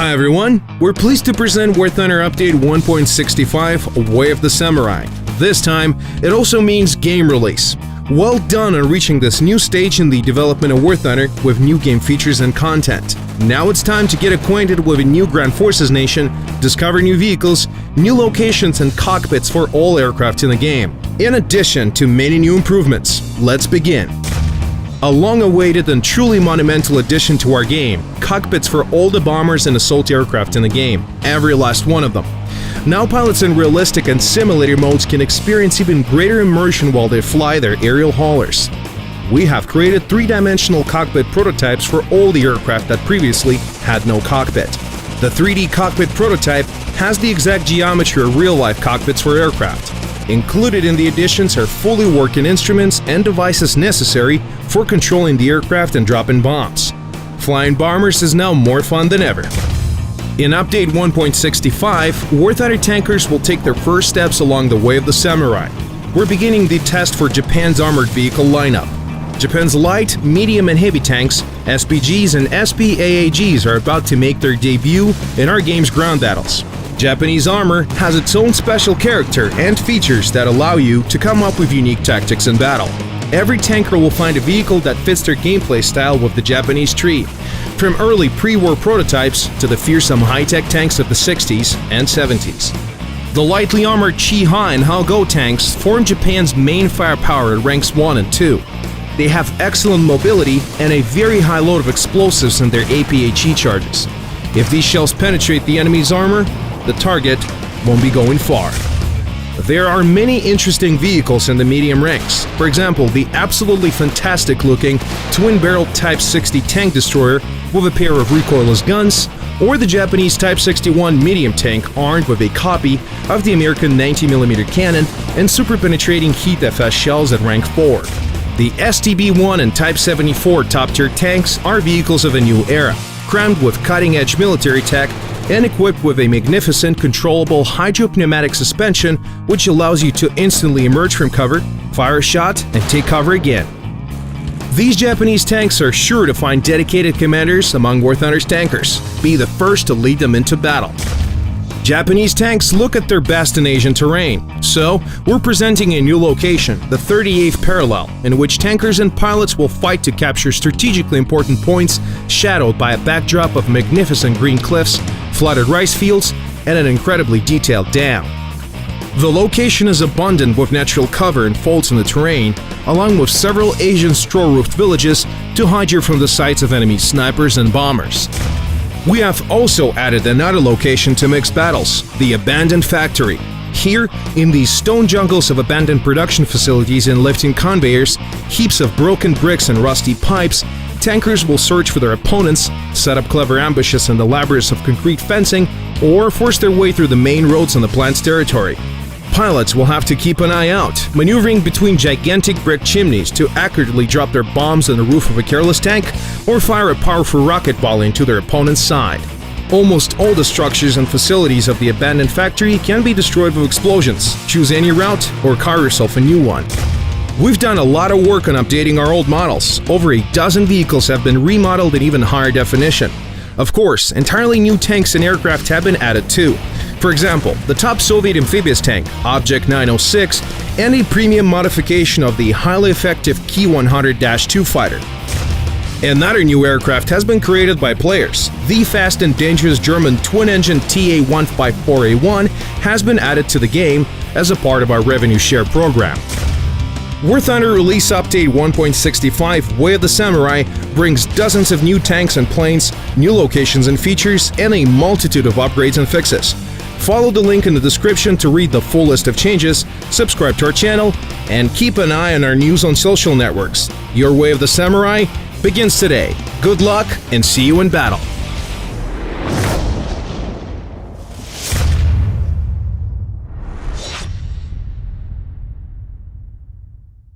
Hi everyone, we're pleased to present War Thunder Update 1.65 Way of the Samurai. This time, it also means game release. Well done on reaching this new stage in the development of War Thunder with new game features and content. Now it's time to get acquainted with a new Ground Forces nation, discover new vehicles, new locations and cockpits for all aircraft in the game, in addition to many new improvements. Let's begin. A long-awaited and truly monumental addition to our game, cockpits for all the bombers and assault aircraft in the game, every last one of them. Now pilots in realistic and simulator modes can experience even greater immersion while they fly their aerial haulers. We have created three-dimensional cockpit prototypes for all the aircraft that previously had no cockpit. The 3D cockpit prototype has the exact geometry of real-life cockpits for aircraft. Included in the additions are fully working instruments and devices necessary for controlling the aircraft and dropping bombs. Flying bombers is now more fun than ever. In Update 1.65, War Thunder tankers will take their first steps along the way of the samurai. We're beginning the test for Japan's armored vehicle lineup. Japan's light, medium and heavy tanks, SPGs and SPAAGs are about to make their debut in our game's ground battles. Japanese armor has its own special character and features that allow you to come up with unique tactics in battle. Every tanker will find a vehicle that fits their gameplay style with the Japanese tree, from early pre-war prototypes to the fearsome high-tech tanks of the 60s and 70s. The lightly armored Chi-Ha and Hao-Go tanks form Japan's main firepower at ranks 1 and 2. They have excellent mobility and a very high load of explosives in their APHE charges. If these shells penetrate the enemy's armor, the target won't be going far. There are many interesting vehicles in the medium ranks. For example, the absolutely fantastic-looking twin-barreled Type 60 tank destroyer with a pair of recoilless guns, or the Japanese Type 61 medium tank armed with a copy of the American 90mm cannon and super-penetrating heat FS shells at rank 4. The STB-1 and Type 74 top-tier tanks are vehicles of a new era, crammed with cutting-edge military tech and equipped with a magnificent controllable hydropneumatic suspension which allows you to instantly emerge from cover, fire a shot, and take cover again. These Japanese tanks are sure to find dedicated commanders among War Thunder's tankers. Be the first to lead them into battle. Japanese tanks look at their best in Asian terrain, so we're presenting a new location, the 38th parallel, in which tankers and pilots will fight to capture strategically important points shadowed by a backdrop of magnificent green cliffs, flooded rice fields, and an incredibly detailed dam. The location is abundant with natural cover and folds in the terrain, along with several Asian straw-roofed villages to hide you from the sights of enemy snipers and bombers. We have also added another location to mixed battles, the Abandoned Factory. Here, in these stone jungles of abandoned production facilities and lifting conveyors, heaps of broken bricks and rusty pipes, tankers will search for their opponents, set up clever ambushes in the labyrinths of concrete fencing, or force their way through the main roads on the plant's territory. Pilots will have to keep an eye out, maneuvering between gigantic brick chimneys to accurately drop their bombs on the roof of a careless tank or fire a powerful rocket volley into their opponent's side. Almost all the structures and facilities of the abandoned factory can be destroyed with explosions. Choose any route or carve yourself a new one. We've done a lot of work on updating our old models. Over a dozen vehicles have been remodeled in even higher definition. Of course, entirely new tanks and aircraft have been added too. For example, the top Soviet amphibious tank, Object 906, and a premium modification of the highly effective Ki-100-2 fighter. Another new aircraft has been created by players. The fast and dangerous German twin-engine TA-154A1 has been added to the game as a part of our revenue share program. War Thunder Release Update 1.65 Way of the Samurai brings dozens of new tanks and planes, new locations and features, and a multitude of upgrades and fixes. Follow the link in the description to read the full list of changes, subscribe to our channel, and keep an eye on our news on social networks. Your Way of the Samurai begins today. Good luck and see you in battle!